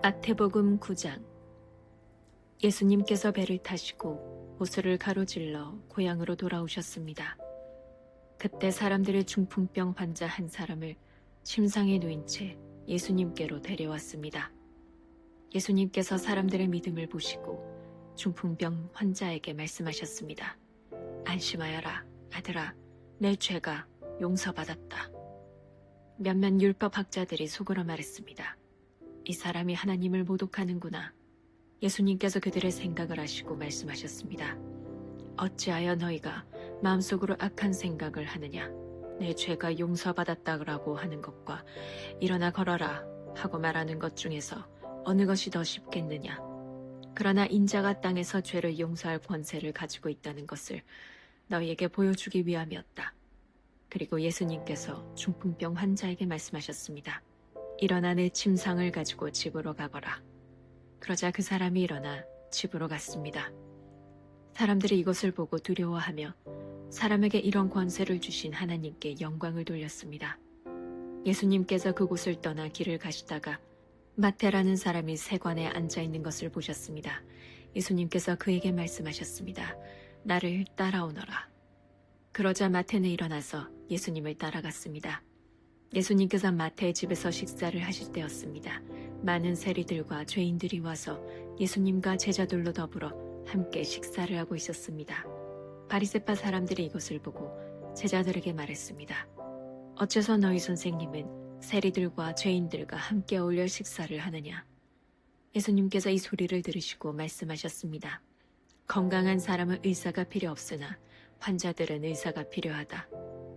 마태복음 9장. 예수님께서 배를 타시고 호수를 가로질러 고향으로 돌아오셨습니다. 그때 사람들의 중풍병 환자 한 사람을 침상에 누인 채 예수님께로 데려왔습니다. 예수님께서 사람들의 믿음을 보시고 중풍병 환자에게 말씀하셨습니다. 안심하여라, 아들아, 내 죄가 용서받았다. 몇몇 율법학자들이 속으로 말했습니다. 이 사람이 하나님을 모독하는구나. 예수님께서 그들의 생각을 아시고 말씀하셨습니다. 어찌하여 너희가 마음속으로 악한 생각을 하느냐. 내 죄가 용서받았다고 하는 것과 일어나 걸어라 하고 말하는 것 중에서 어느 것이 더 쉽겠느냐. 그러나 인자가 땅에서 죄를 용서할 권세를 가지고 있다는 것을 너희에게 보여주기 위함이었다. 그리고 예수님께서 중풍병 환자에게 말씀하셨습니다. 일어나 내 침상을 가지고 집으로 가거라. 그러자 그 사람이 일어나 집으로 갔습니다. 사람들이 이것을 보고 두려워하며 사람에게 이런 권세를 주신 하나님께 영광을 돌렸습니다. 예수님께서 그곳을 떠나 길을 가시다가 마태라는 사람이 세관에 앉아 있는 것을 보셨습니다. 예수님께서 그에게 말씀하셨습니다. 나를 따라오너라. 그러자 마태는 일어나서 예수님을 따라갔습니다. 예수님께서 마태의 집에서 식사를 하실 때였습니다. 많은 세리들과 죄인들이 와서 예수님과 제자들로 더불어 함께 식사를 하고 있었습니다. 바리새파 사람들이 이것을 보고 제자들에게 말했습니다. 어째서 너희 선생님은 세리들과 죄인들과 함께 어울려 식사를 하느냐? 예수님께서 이 소리를 들으시고 말씀하셨습니다. 건강한 사람은 의사가 필요 없으나 환자들은 의사가 필요하다.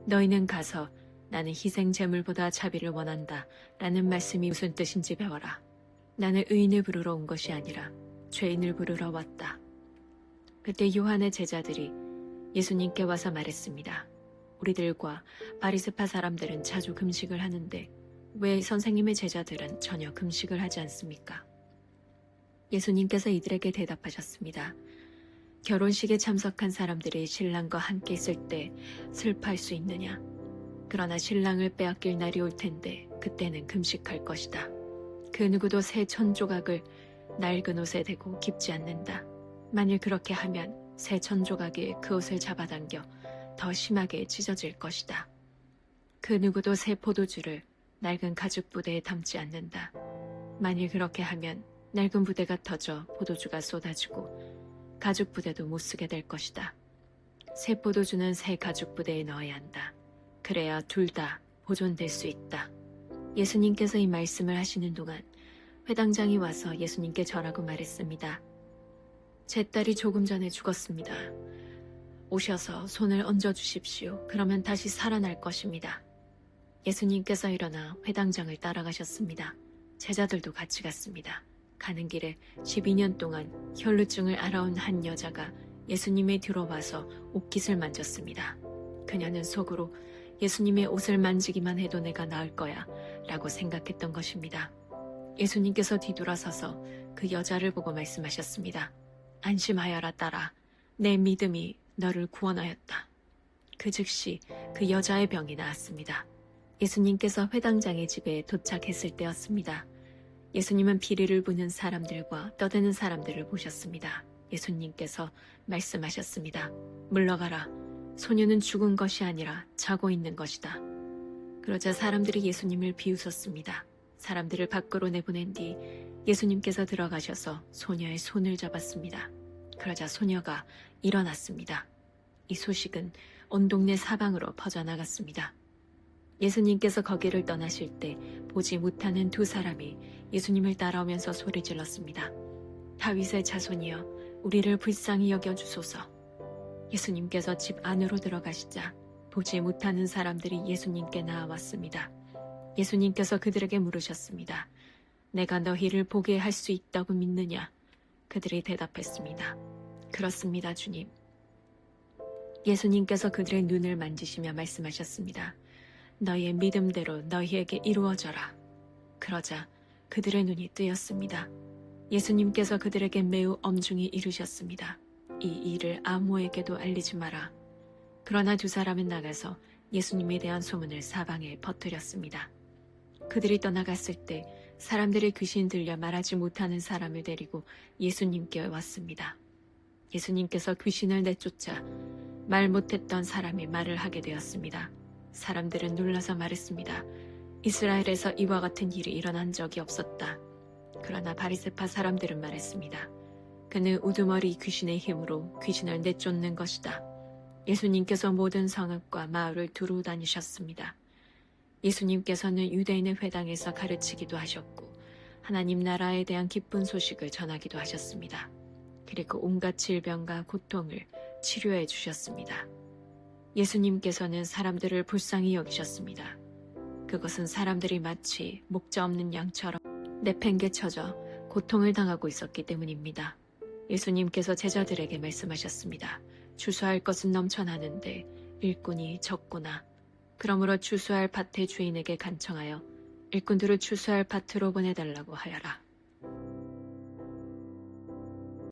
너희는 가서 나는 희생 제물보다 자비를 원한다 라는 말씀이 무슨 뜻인지 배워라. 나는 의인을 부르러 온 것이 아니라 죄인을 부르러 왔다. 그때 요한의 제자들이 예수님께 와서 말했습니다. 우리들과 바리새파 사람들은 자주 금식을 하는데 왜 선생님의 제자들은 전혀 금식을 하지 않습니까? 예수님께서 이들에게 대답하셨습니다. 결혼식에 참석한 사람들이 신랑과 함께 있을 때 슬퍼할 수 있느냐? 그러나 신랑을 빼앗길 날이 올 텐데 그때는 금식할 것이다. 그 누구도 새 천조각을 낡은 옷에 대고 깁지 않는다. 만일 그렇게 하면 새 천조각이 그 옷을 잡아당겨 더 심하게 찢어질 것이다. 그 누구도 새 포도주를 낡은 가죽 부대에 담지 않는다. 만일 그렇게 하면 낡은 부대가 터져 포도주가 쏟아지고 가죽 부대도 못 쓰게 될 것이다. 새 포도주는 새 가죽 부대에 넣어야 한다. 그래야 둘 다 보존될 수 있다. 예수님께서 이 말씀을 하시는 동안 회당장이 와서 예수님께 절하고 말했습니다. 제 딸이 조금 전에 죽었습니다. 오셔서 손을 얹어 주십시오. 그러면 다시 살아날 것입니다. 예수님께서 일어나 회당장을 따라가셨습니다. 제자들도 같이 갔습니다. 가는 길에 12년 동안 혈루증을 앓아온 한 여자가 예수님의 뒤로 와서 옷깃을 만졌습니다. 그녀는 속으로 예수님의 옷을 만지기만 해도 내가 나을 거야 라고 생각했던 것입니다. 예수님께서 뒤돌아서서 그 여자를 보고 말씀하셨습니다. 안심하여라 딸아, 내 믿음이 너를 구원하였다. 그 즉시 그 여자의 병이 나았습니다. 예수님께서 회당장의 집에 도착했을 때였습니다. 예수님은 비리를 부는 사람들과 떠드는 사람들을 보셨습니다. 예수님께서 말씀하셨습니다. 물러가라. 소녀는 죽은 것이 아니라 자고 있는 것이다. 그러자 사람들이 예수님을 비웃었습니다. 사람들을 밖으로 내보낸 뒤 예수님께서 들어가셔서 소녀의 손을 잡았습니다. 그러자 소녀가 일어났습니다. 이 소식은 온 동네 사방으로 퍼져나갔습니다. 예수님께서 거기를 떠나실 때 보지 못하는 두 사람이 예수님을 따라오면서 소리질렀습니다. 다윗의 자손이여, 우리를 불쌍히 여겨주소서. 예수님께서 집 안으로 들어가시자 보지 못하는 사람들이 예수님께 나아왔습니다. 예수님께서 그들에게 물으셨습니다. 내가 너희를 보게 할 수 있다고 믿느냐? 그들이 대답했습니다. 그렇습니다, 주님. 예수님께서 그들의 눈을 만지시며 말씀하셨습니다. 너희의 믿음대로 너희에게 이루어져라. 그러자 그들의 눈이 뜨였습니다. 예수님께서 그들에게 매우 엄중히 이르셨습니다. 이 일을 아무에게도 알리지 마라. 그러나 두 사람은 나가서 예수님에 대한 소문을 사방에 퍼뜨렸습니다. 그들이 떠나갔을 때 사람들의 귀신 들려 말하지 못하는 사람을 데리고 예수님께 왔습니다. 예수님께서 귀신을 내쫓아 말 못했던 사람이 말을 하게 되었습니다. 사람들은 놀라서 말했습니다. 이스라엘에서 이와 같은 일이 일어난 적이 없었다. 그러나 바리새파 사람들은 말했습니다. 그는 우두머리 귀신의 힘으로 귀신을 내쫓는 것이다. 예수님께서 모든 성읍과 마을을 두루 다니셨습니다. 예수님께서는 유대인의 회당에서 가르치기도 하셨고 하나님 나라에 대한 기쁜 소식을 전하기도 하셨습니다. 그리고 온갖 질병과 고통을 치료해 주셨습니다. 예수님께서는 사람들을 불쌍히 여기셨습니다. 그것은 사람들이 마치 목자 없는 양처럼 내팽개쳐져 고통을 당하고 있었기 때문입니다. 예수님께서 제자들에게 말씀하셨습니다. 추수할 것은 넘쳐나는데 일꾼이 적구나. 그러므로 추수할 밭의 주인에게 간청하여 일꾼들을 추수할 밭으로 보내달라고 하여라.